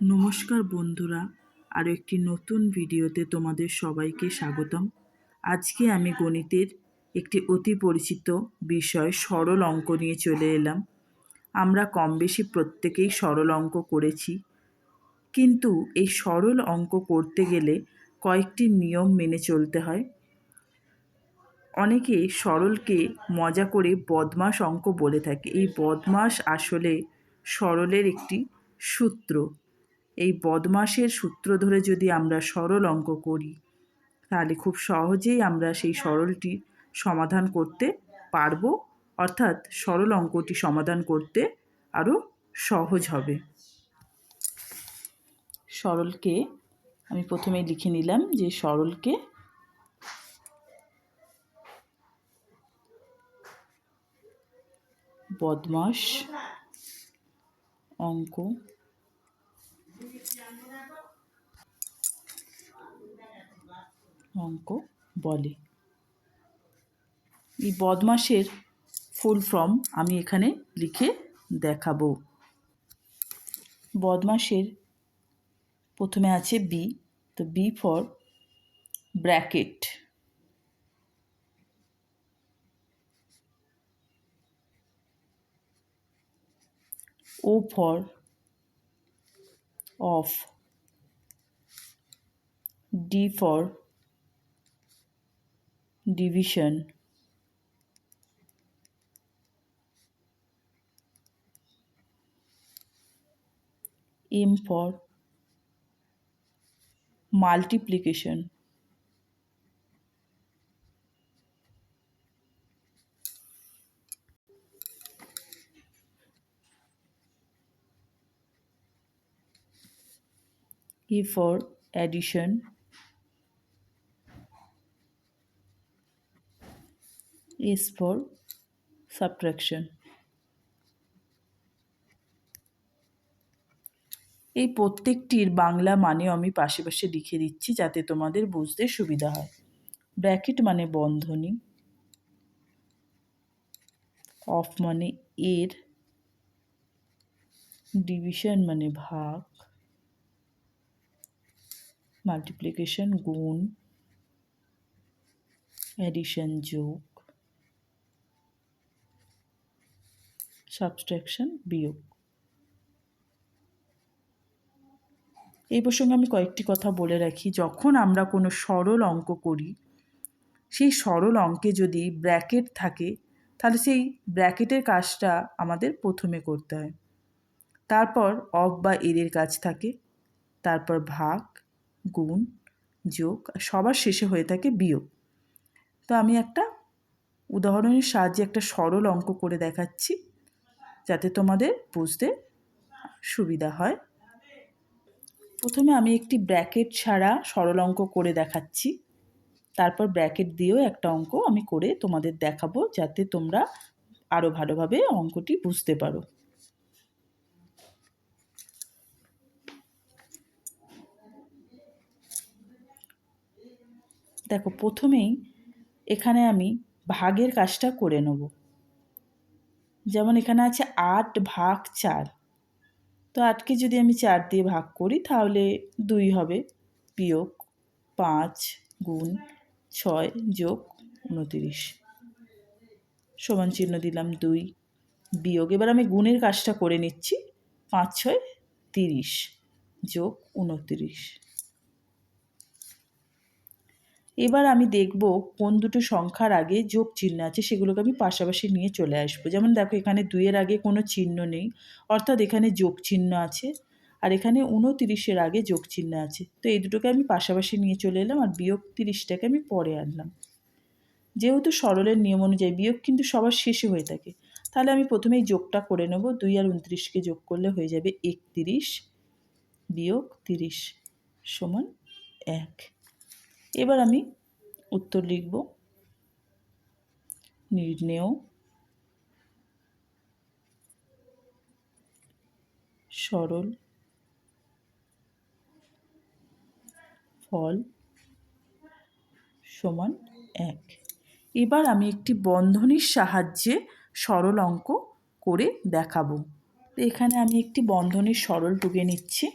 নমস্কার বন্ধুরা, আরও একটি নতুন ভিডিওতে তোমাদের সবাইকে স্বাগতম। আজকে আমি গণিতের একটি অতি পরিচিত বিষয় সরল অঙ্ক নিয়ে চলে এলাম। আমরা কম বেশি প্রত্যেকেই সরল অঙ্ক করেছি, কিন্তু এই সরল অঙ্ক করতে গেলে কয়েকটি নিয়ম মেনে চলতে হয়। অনেকে সরলকে মজা করে বদমাশ অঙ্ক বলে থাকে। এই বদমাশ আসলে সরলের একটি সূত্র। এই বদমাশের সূত্র ধরে যদি আমরা সরল অঙ্ক করি, তাহলে খুব সহজেই আমরা সেই সরলটি সমাধান করতে পারব, অর্থাৎ সরল অঙ্কটি সমাধান করতে আরও সহজ হবে। সরলকে আমি প্রথমে লিখে নিলাম যে সরলকে বদমাশ অঙ্ক বলে। এই বদমাশের ফুল ফর্ম আমি এখানে লিখে দেখাবো। বদমাশের প্রথমে আছে বি, তো B for bracket, O for of, D for division, M for multiplication, A for addition, S for subtraction. এই প্রত্যেকটির বাংলা মানেও আমি পাশে পাশে লিখে দিচ্ছি যাতে তোমাদের বুঝতে সুবিধা হয়। ব্র্যাকেট মানে বন্ধনী, অফ মানে এর, ডিভিশন মানে ভাগ, মাল্টিপ্লিকেশন গুণ, অ্যাডিশন যোগ, সাবট্রাকশন বিয়োগ। এই প্রসঙ্গে আমি কয়েকটি কথা বলে রাখি। যখন আমরা কোনো সরল অঙ্ক করি, সেই সরল অঙ্কে যদি ব্র্যাকেট থাকে, তাহলে সেই ব্র্যাকেটের কাজটা আমাদের প্রথমে করতে হয়। তারপর অফ বা এর কাজ থাকে, তারপর ভাগ, গুণ, যোগ, আর সবার শেষে হয়ে থাকে বিয়োগ। তো আমি একটা উদাহরণের সাহায্যে একটা সরল অঙ্ক করে দেখাচ্ছি যাতে তোমাদের বুঝতে সুবিধা হয়। প্রথমে আমি একটি ব্র্যাকেট ছাড়া সরল অঙ্ক করে দেখাচ্ছি, তারপর ব্র্যাকেট দিয়েও একটা অঙ্ক আমি করে তোমাদের দেখাবো যাতে তোমরা আরও ভালোভাবে অঙ্কটি বুঝতে পারো। দেখো, প্রথমেই এখানে আমি ভাগের কাজটা করে নেব। যেমন এখানে আছে 8 ভাগ 4, তো 8কে যদি আমি 4 দিয়ে ভাগ করি তাহলে 2 হবে, বিয়োগ 5 গুণ 6 যোগ 29 সমান চিহ্ন দিলাম 2, বিয়োগ, এবার আমি গুণের কাজটা করে নিচ্ছি, 5 6 30 যোগ 29। এবার আমি দেখব কোন দুটো সংখ্যার আগে যোগ চিহ্ন আছে সেগুলোকে আমি পাশাপাশি নিয়ে চলে আসবো। যেমন দেখো, এখানে 2-এর আগে কোনো চিহ্ন নেই, অর্থাৎ এখানে যোগ চিহ্ন আছে, আর এখানে 29-এর আগে যোগ চিহ্ন আছে। তো এই দুটোকে আমি পাশাপাশি নিয়ে চলে এলাম, আর বিয়োগ 30টাকে আমি পরে আনলাম। যেহেতু সরলের নিয়ম অনুযায়ী বিয়োগ কিন্তু সবার শেষে হয়ে থাকে, তাহলে আমি প্রথমেই যোগটা করে নেব। 2 আর 29কে যোগ করলে হয়ে যাবে 31 বিয়োগ 30 সমান 1। এবার আমি উত্তর লিখব। নির্ণেয় সরল ফল সমান 1। এবার আমি একটি বন্ধনীর সাহায্যে সরল অঙ্ক করে দেখাবো। তো এখানে আমি একটি বন্ধনীর সরল টুকে নিচ্ছি।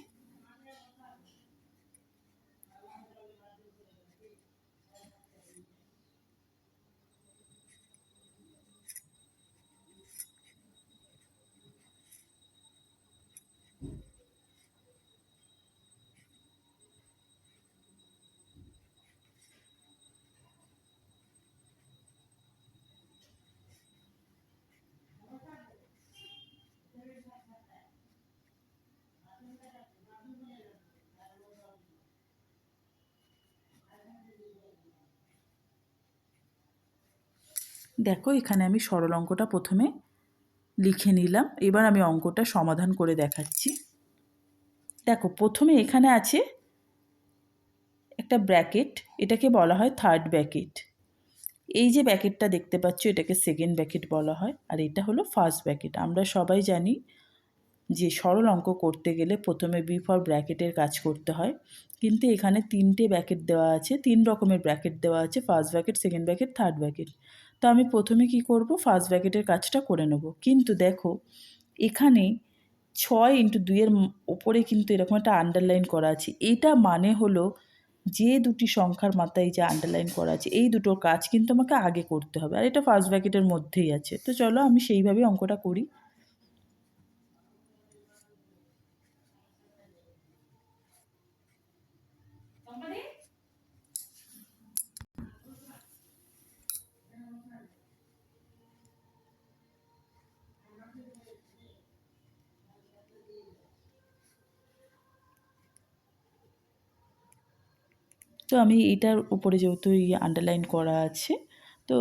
দেখো এখানে আমি সরল অঙ্কটা প্রথমে লিখে নিলাম, এবার আমি অঙ্কটা সমাধান করে দেখাচ্ছি। দেখো প্রথমে এখানে আছে একটা ব্র্যাকেট, এটাকে বলা হয় থার্ড ব্র্যাকেট। এই যে ব্র্যাকেটটা দেখতে পাচ্ছ এটাকে সেকেন্ড ব্র্যাকেট বলা হয়, আর এটা হলো ফার্স্ট ব্র্যাকেট। আমরা সবাই জানি যে সরল অঙ্ক করতে গেলে প্রথমে বি ফর ব্র্যাকেটের কাজ করতে হয়, কিন্তু এখানে তিনটে ব্র্যাকেট দেওয়া আছে, 3 রকমের ব্র্যাকেট দেওয়া আছে, first bracket, second bracket, third bracket. তো আমি প্রথমে কি করব, ফার্স্ট ব্র্যাকেটের কাজটা করে নেব। কিন্তু দেখো এখানে 6 × 2 ওপরে কিন্তু এরকম একটা আন্ডারলাইন করা আছে। এটা মানে হলো যে দুটি সংখ্যার মাথায় যে আন্ডারলাইন করা আছে এই দুটোর কাজ কিন্তু আমাকে আগে করতে হবে, আর এটা ফার্স্ট ব্র্যাকেটের মধ্যেই আছে। তো চলো আমি সেইভাবে অঙ্কটা করি। তো আমি এটার উপরে যেহেতু এই আন্ডারলাইন করা আছে, তো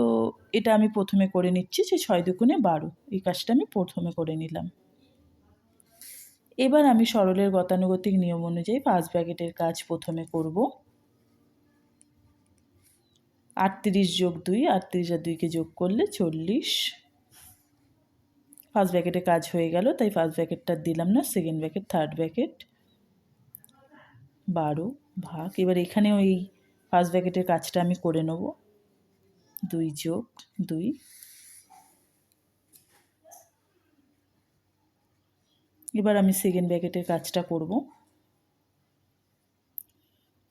এটা আমি প্রথমে করে নিচ্ছি যে 6×2 = 12, এই কাজটা আমি প্রথমে করে নিলাম। এবার আমি সরলের গতানুগতিক নিয়ম অনুযায়ী ফার্স্ট ব্র্যাকেটের কাজ প্রথমে করব। 38 + 2, 38 আর 2কে যোগ করলে 40। ফার্স্ট ব্র্যাকেটের কাজ হয়ে গেল, তাই ফার্স্ট ব্র্যাকেটটা দিলাম না, সেকেন্ড ব্র্যাকেট, থার্ড ব্র্যাকেট, 12 ভাগ। এবার এখানেও এই ফার্স্ট ব্র্যাকেটের কাজটা আমি করে নেব, 2 + 2। এবার আমি সেকেন্ড ব্র্যাকেটের কাজটা করব।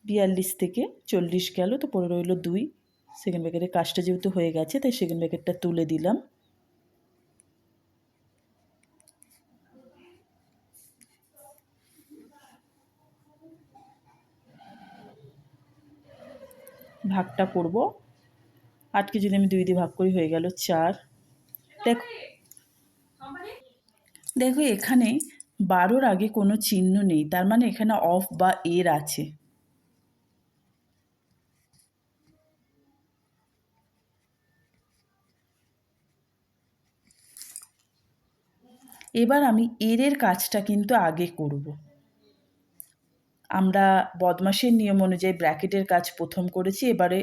42 থেকে 40 গেল, তো পড়ে রইল 2। সেকেন্ড ব্র্যাকেটের কাজটা যেহেতু হয়ে গেছে তাই সেকেন্ড ব্র্যাকেটটা তুলে দিলাম। ভাগটা করব, 8কে যদি আমি 2 দিয়ে ভাগ করি হয়ে গেল 4। দেখো দেখো এখানে 12-র আগে কোনো চিহ্ন নেই, তার মানে এখানে অফ বা এর আছে। এবার আমি এর কাজটা কিন্তু আগে করব। আমরা বদমাশের নিয়ম অনুযায়ী ব্র্যাকেটের কাজ প্রথম করেছি, এবারে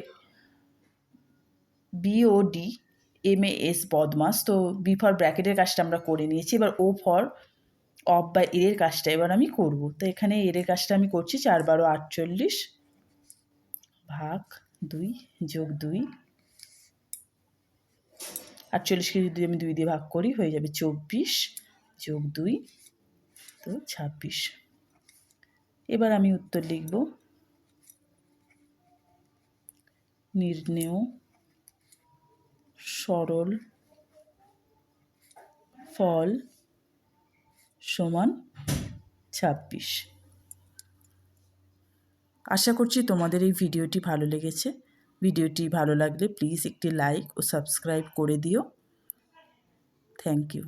BOD MAS বদমাস, তো বি ফর ব্র্যাকেটের কাজটা আমরা করে নিয়েছি। এবার ও ফর অফ বা এর কাজটা এবার আমি করব। তো এখানে এর কাজটা আমি করছি, 4 × 12 = 48 ভাগ 2 + 2। 48কে যদি আমি 2 দিয়ে ভাগ করি হয়ে যাবে 24 + 2, তো 26। এবার আমি উত্তর লিখব, নির্ণেয় সরল ফল সমান 26। আশা করছি তোমাদের এই ভিডিওটি ভালো লেগেছে। ভিডিওটি ভালো লাগলে প্লিজ একটি লাইক ও সাবস্ক্রাইব করে দিও। Thank you.